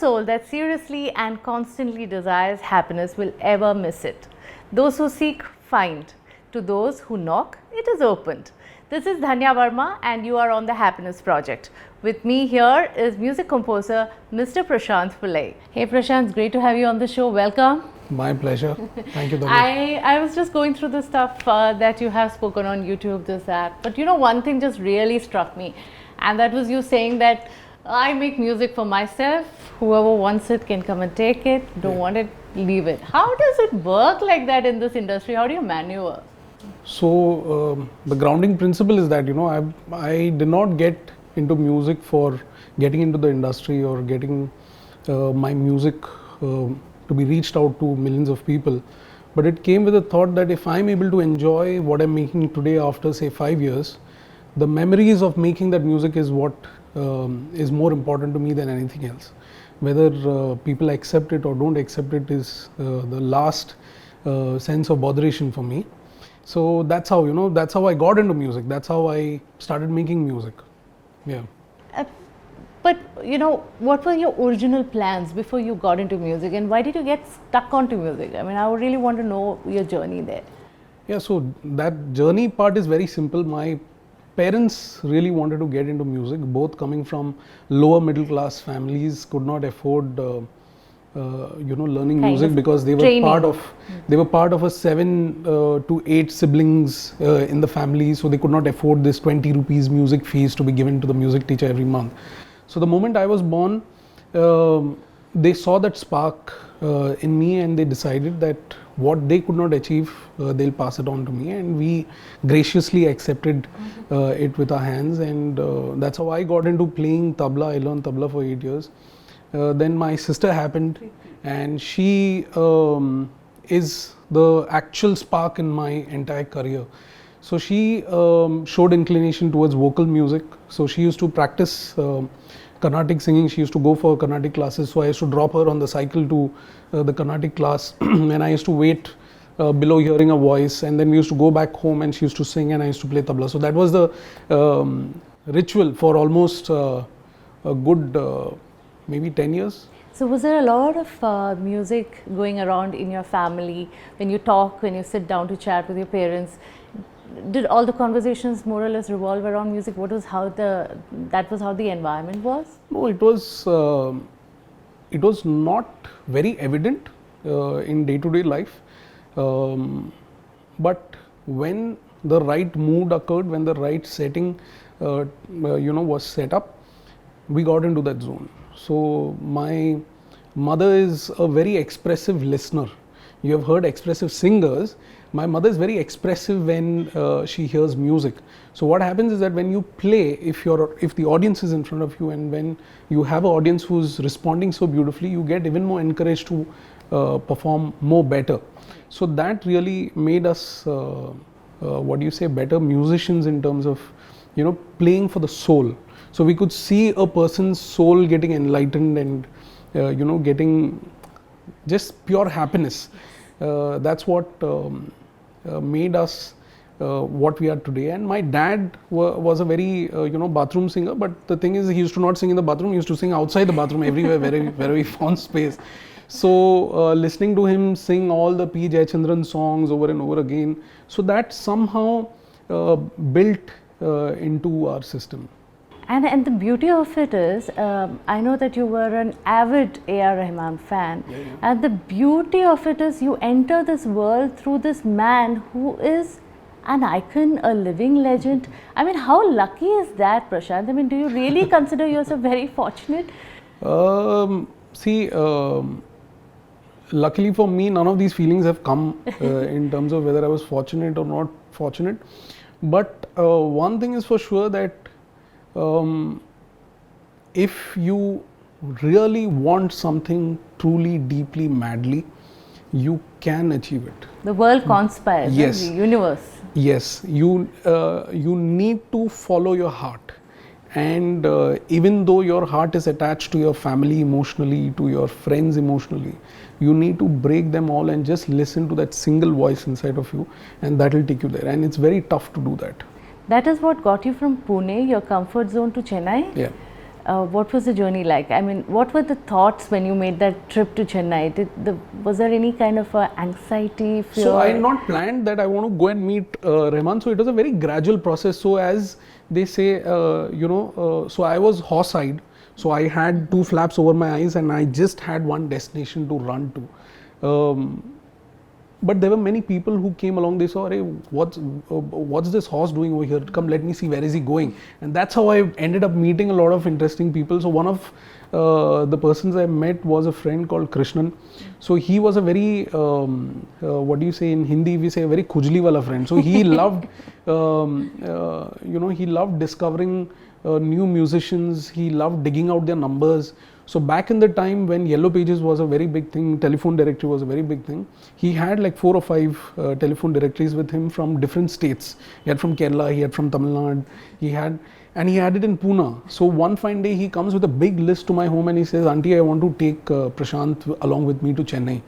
soul that seriously and constantly desires happiness will ever miss it. Those who seek, find. To those who knock, it is opened. This is Dhanya Varma and you are on the Happiness Project. With me here is music composer Mr. Prashant Pillai. Hey Prashant, it's great to have you on the show. Welcome. My pleasure. Thank you, Dhanya. I was just going through the stuff that you have spoken on YouTube, this, that. But you know, one thing just really struck me, and that was you saying that I make music for myself. Whoever wants it can come and take it. Don't want it, leave it. How does it work like that in this industry? How do you maneuver? So, the grounding principle is that, I did not get into music for getting into the industry or getting my music to be reached out to millions of people. But it came with a thought that if I'm able to enjoy what I'm making today after say 5 years, the memories of making that music is what is more important to me than anything else. Whether people accept it or don't accept it is the last sense of botheration for me. So that's how, that's how I got into music. That's how I started making music. Yeah. But what were your original plans before you got into music, and why did you get stuck onto music? I mean, I would really want to know your journey there. Yeah, so that journey part is very simple. My parents really wanted to get into music, both coming from lower middle class families, could not afford learning music because they were part of a 7 to 8 siblings in the family, so they could not afford this 20 rupees music fees to be given to the music teacher every month. So the moment I was born, they saw that spark in me, and they decided that what they could not achieve, they'll pass it on to me, and we graciously accepted it with our hands, and that's how I got into playing tabla. I learned tabla for 8 years. Then my sister happened, and she is the actual spark in my entire career. So she showed inclination towards vocal music. So she used to practice Carnatic singing. She used to go for Carnatic classes. So I used to drop her on the cycle to the Carnatic class, and I used to wait below hearing a voice, and then we used to go back home and she used to sing and I used to play tabla. So that was the ritual for almost a good maybe 10 years. So was there a lot of music going around in your family when you talk, when you sit down to chat with your parents? Did all the conversations more or less revolve around music? That was how the environment was? No, it was not very evident in day-to-day life. But when the right mood occurred, when the right setting was set up, we got into that zone. So my mother is a very expressive listener. You have heard expressive singers. My mother is very expressive when she hears music. So what happens is that when you play, if the audience is in front of you, and when you have an audience who's responding so beautifully, you get even more encouraged to perform more better. So that really made us better musicians in terms of playing for the soul. So we could see a person's soul getting enlightened and getting just pure happiness. That's what made us what we are today. And my dad was a very bathroom singer, but the thing is, he used to not sing in the bathroom, he used to sing outside the bathroom everywhere wherever he found space. So listening to him sing all the P. Jayachandran songs over and over again, so that somehow built into our system. And the beauty of it is, I know that you were an avid A.R. Rahman fan, and the beauty of it is you enter this world through this man who is an icon, a living legend. I mean, how lucky is that, Prashant? I mean, do you really consider yourself very fortunate? Luckily for me, none of these feelings have come in terms of whether I was fortunate or not fortunate. But one thing is for sure, that if you really want something truly, deeply, madly, you can achieve it. The world conspires, yes. The universe. Yes, you need to follow your heart, and even though your heart is attached to your family emotionally, to your friends emotionally, you need to break them all and just listen to that single voice inside of you, and that will take you there. And it's very tough to do that. That is what got you from Pune, your comfort zone, to Chennai? Yeah. What was the journey like? I mean, what were the thoughts when you made that trip to Chennai? Was there any kind of anxiety, fear? So I had not planned that I want to go and meet Rahman. So it was a very gradual process. So as they say, so I was horse-eyed. So I had two flaps over my eyes and I just had one destination to run to. But there were many people who came along. They saw, hey, what's this horse doing over here? Come, let me see, where is he going? And that's how I ended up meeting a lot of interesting people. So one of the persons I met was a friend called Krishnan. So he was a very, what do you say in Hindi? We say a very khujli wala friend. So he loved, he loved discovering new musicians. He loved digging out their numbers. So back in the time when Yellow Pages was a very big thing, telephone directory was a very big thing, he had like 4 or 5 telephone directories with him from different states. He had from Kerala, he had from Tamil Nadu, he had it in Pune. So one fine day he comes with a big list to my home and he says, Auntie, I want to take Prashant along with me to Chennai.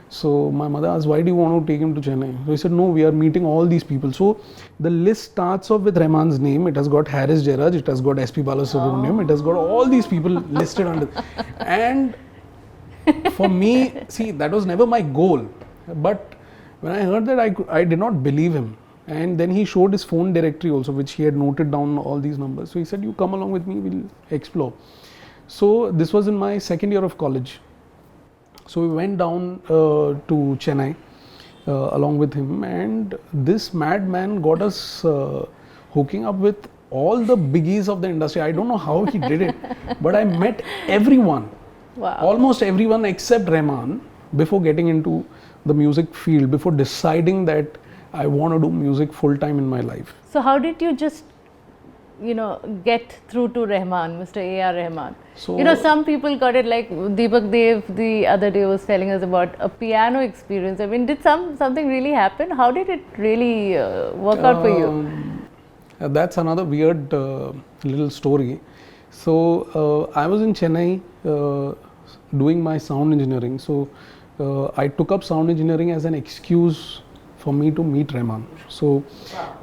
So my mother asked, why do you want to take him to Chennai? So he said, no, we are meeting all these people. So the list starts off with Rahman's name. It has got Harris Jairaj, it has got SP Balasubramaniam, it has got all these people listed under. And for me, see, that was never my goal. But when I heard that, I did not believe him. And then he showed his phone directory also, which he had noted down all these numbers. So he said, you come along with me, we'll explore. So this was in my 2nd year of college. So we went down to Chennai along with him, and this madman got us hooking up with all the biggies of the industry. I don't know how he did it, but I met everyone, almost everyone except Rahman, before getting into the music field, before deciding that I want to do music full time in my life. So how did you just get through to Rahman, Mr. A.R. Rahman? So, some people got it like Deepak Dev the other day was telling us about a piano experience. I mean, did something really happen? How did it really work out for you? That's another weird little story. So, I was in Chennai doing my sound engineering. So, I took up sound engineering as an excuse for me to meet Rahman. So,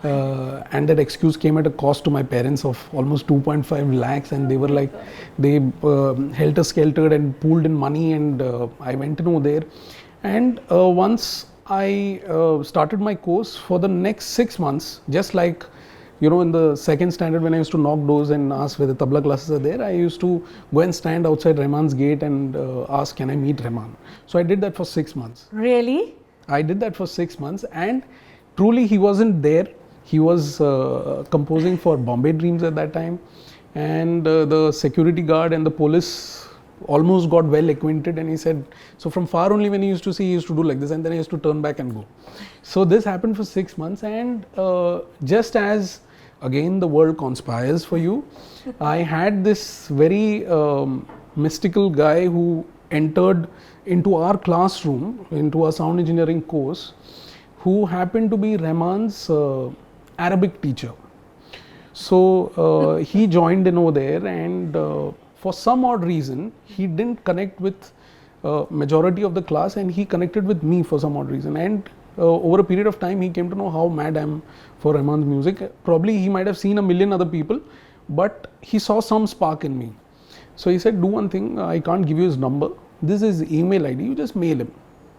and that excuse came at a cost to my parents of almost 2.5 lakhs, and they were like, they helter-skeltered and pooled in money, and I went in over there. And once I started my course, for the next 6 months, just like, in the 2nd standard when I used to knock doors and ask whether tabla classes are there, I used to go and stand outside Rahman's gate and ask, can I meet Rahman? So I did that for 6 months. Really? I did that for 6 months, and truly he wasn't there. He was composing for Bombay Dreams at that time, and the security guard and the police almost got well acquainted, and he said, so from far only when he used to see, he used to do like this, and then he used to turn back and go. So this happened for 6 months, and just as again the world conspires for you, I had this very mystical guy who entered into our classroom, into our sound engineering course, who happened to be Rahman's Arabic teacher. So he joined in over there, and for some odd reason, he didn't connect with majority of the class, and he connected with me for some odd reason. And over a period of time, he came to know how mad I am for Rahman's music. Probably he might have seen a million other people, but he saw some spark in me. So he said, do one thing, I can't give you his number. This is his email ID, you just mail him.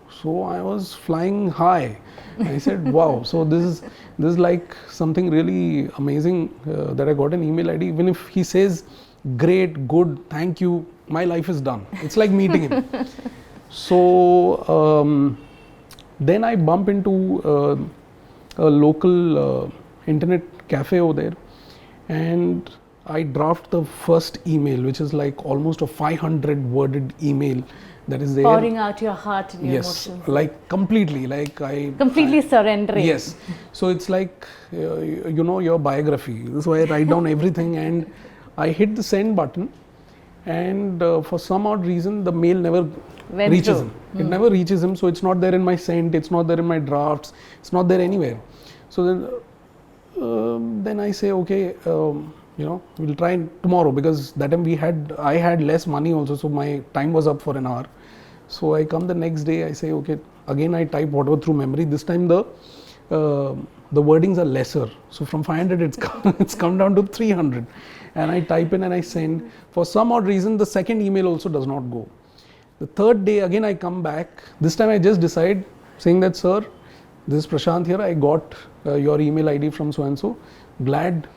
So I was flying high. I said, wow, so this is like something really amazing that I got an email ID. Even if he says, great, good, thank you, my life is done. It's like meeting him. So then I bump into a local internet cafe over there, and I draft the first email, which is like almost a 500 worded email that is there. Pouring out your heart and your yes, emotions. like completely, like Completely surrendering. Yes. So it's like, your biography. So I write down everything, and I hit the send button, and for some odd reason, the mail never reaches him. It never reaches him, so it's not there in my sent, it's not there in my drafts, it's not there anywhere. So then I say, okay, we'll try tomorrow, because that time I had less money also, so my time was up for an hour. So I come the next day, I say, okay, again I type whatever through memory. This time the wordings are lesser. So from 500 it's come down to 300. and I type in and I send. For some odd reason, the second email also does not go. The third day, again I come back. This time I just decide, saying that, sir, this is Prashant here. I got your email ID from so and so. Glad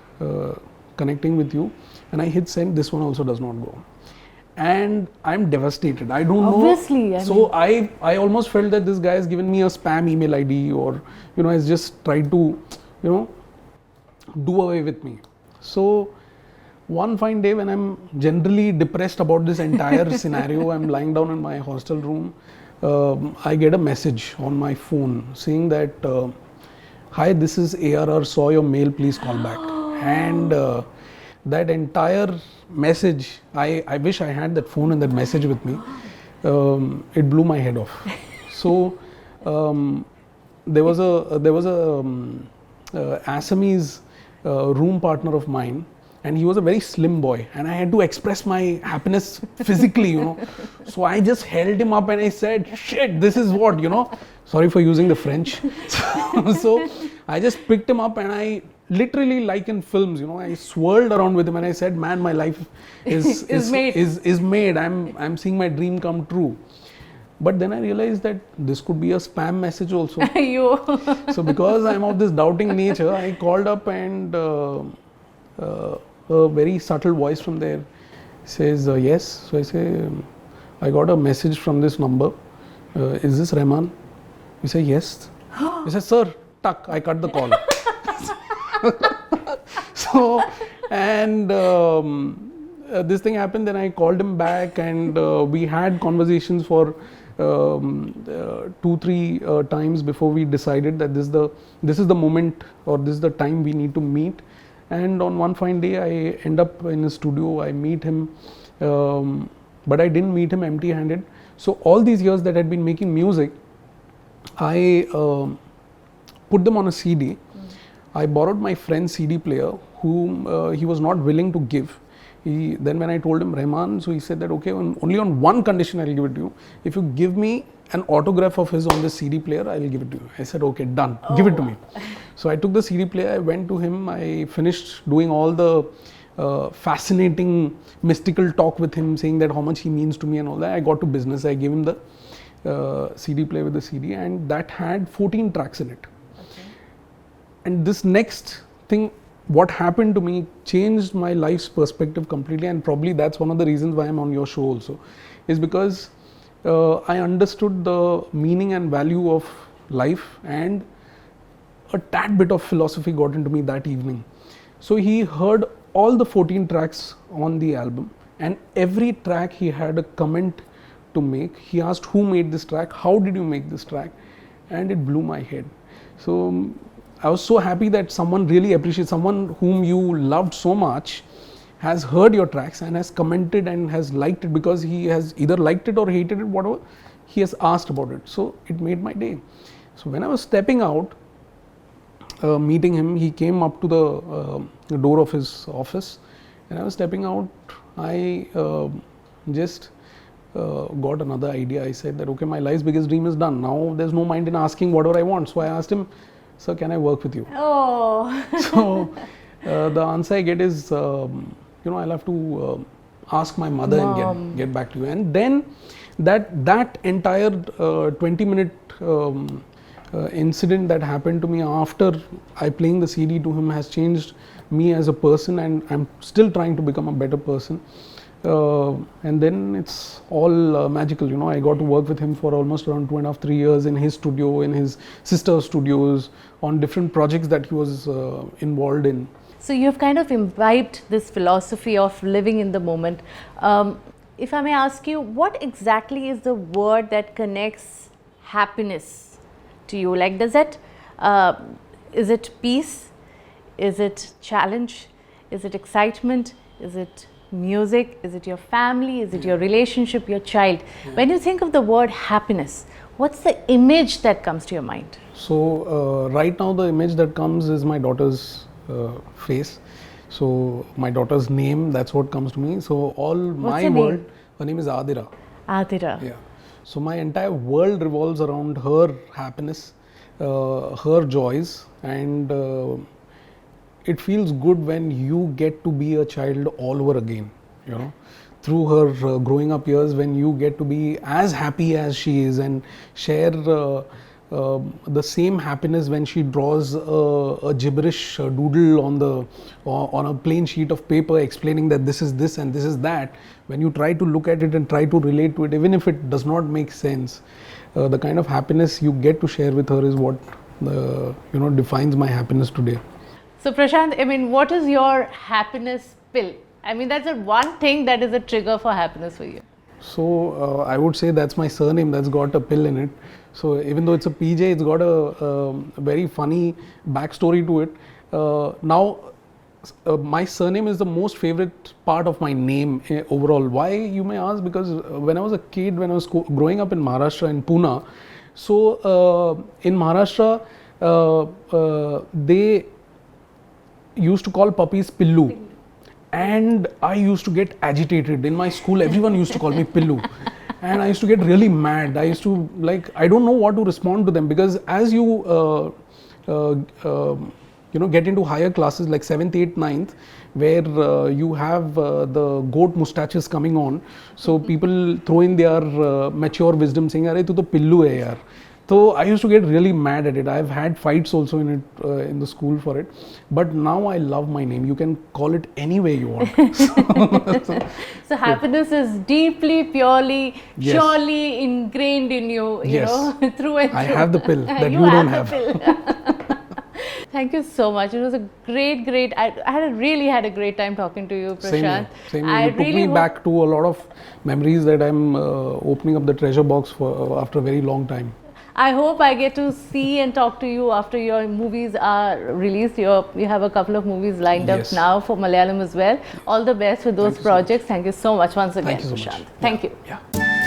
connecting with you. And I hit send. This one also does not go. And I'm devastated. I don't Obviously, know. So I almost felt that this guy has given me a spam email ID, or has just tried to do away with me. So one fine day, when I'm generally depressed about this entire scenario, I'm lying down in my hostel room. I get a message on my phone saying that, hi, this is ARR, saw your mail, please call back. And that entire message, I wish I had that phone and that message with me. It blew my head off. So there was a Assamese room partner of mine, and he was a very slim boy, and I had to express my happiness physically, So I just held him up and I said, shit, this is what, sorry for using the French. So I just picked him up and I literally, like in films, I swirled around with him and I said, man, my life is made. I'm seeing my dream come true. But then I realized that this could be a spam message also. So because I'm of this doubting nature, I called up, and a very subtle voice from there says, yes. So I say, I got a message from this number. Is this Rahman? We say, yes. He says, sir, tuck, I cut the call. So, and this thing happened. Then I called him back, and we had conversations for 2-3 times before we decided that this is the moment, or this is the time we need to meet. And on one fine day, I end up in his studio. I meet him, but I didn't meet him empty-handed. So all these years that I'd been making music, I put them on a CD. I borrowed my friend's CD player, whom he was not willing to give. Then when I told him, Rahman, so he said that, okay, only on one condition I'll give it to you. If you give me an autograph of his on the CD player, I will give it to you. I said, okay, done, give it to me. So I took the CD player, I went to him, I finished doing all the fascinating mystical talk with him, saying that how much he means to me and all that. I got to business. I gave him the CD player with the CD, and that had 14 tracks in it. Okay. And this next thing, what happened to me, changed my life's perspective completely, and probably that's one of the reasons why I'm on your show also, is because I understood the meaning and value of life, and a tad bit of philosophy got into me that evening. So he heard all the 14 tracks on the album, and every track he had a comment to make. He asked, who made this track? How did you make this track? And it blew my head. So I was so happy that someone really appreciates, someone whom you loved so much has heard your tracks and has commented and has liked it, because he has either liked it or hated it, whatever, he has asked about it. So it made my day. So when I was stepping out, meeting him, he came up to the door of his office, and I was stepping out. I just got another idea. I said that, okay, my life's biggest dream is done. Now there's no mind in asking whatever I want. So I asked him, sir, can I work with you? Oh. So the answer I get is, I'll have to ask my mother and get back to you. And then that entire 20-minute incident that happened to me after I playing the CD to him has changed me as a person, and I'm still trying to become a better person. And then it's all magical, I got to work with him for almost around 2.5-3 years in his studio, in his sister studios, on different projects that he was involved in. So you've kind of imbibed this philosophy of living in the moment. If I may ask you, what exactly is the word that connects happiness to you? Like, does it, is it peace? Is it challenge? Is it excitement? Is it music? Is it your family? Is it your relationship, your child? Yeah. When you think of the word happiness, what's the image that comes to your mind? So right now the image that comes is my daughter's face. So my daughter's name, that's what comes to me. So all my world, her name is Adira. Adira. Yeah. So my entire world revolves around her happiness, her joys, and it feels good when you get to be a child all over again, you know, through her growing up years, when you get to be as happy as she is and share the same happiness when she draws a gibberish doodle on a plain sheet of paper explaining that this is this and this is that. When you try to look at it and try to relate to it, even if it does not make sense, the kind of happiness you get to share with her is what defines my happiness today. So Prashant, I mean, what is your happiness pill? I mean, that's the one thing that is a trigger for happiness for you. So I would say that's my surname that's got a pill in it. So even though it's a PJ, it's got a very funny backstory to it. Now, my surname is the most favorite part of my name overall. Why, you may ask? Because when I was a kid, when I was growing up in Maharashtra, in Pune, so in Maharashtra, they used to call puppies Pillu. And I used to get agitated. In my school, everyone used to call me Pillu. And I used to get really mad. I used to, like, I don't know what to respond to them, because as you get into higher classes like 7th, 8th, 9th, where you have the goat mustaches coming on, so people throw in their mature wisdom saying, "Arey, tu to pillu hai yaar." So I used to get really mad at it. I've had fights also in it, in the school for it. But now I love my name. You can call it any way you want. So happiness is deeply, purely, Yes. surely ingrained in you, you Yes. know, through and through. I have the pill that you have don't the have. pill. Thank you so much. It was a great. I really had a great time talking to you, Prashant. Same here. Same here. I You took really me hope- back to a lot of memories that I'm opening up the treasure box for after a very long time. I hope I get to see and talk to you after your movies are released. You have a couple of movies lined Yes. up now for Malayalam as well. All the best with those Thank you so much. projects. Thank you so much once again, Thank you so Prashant. much. Thank you. Yeah.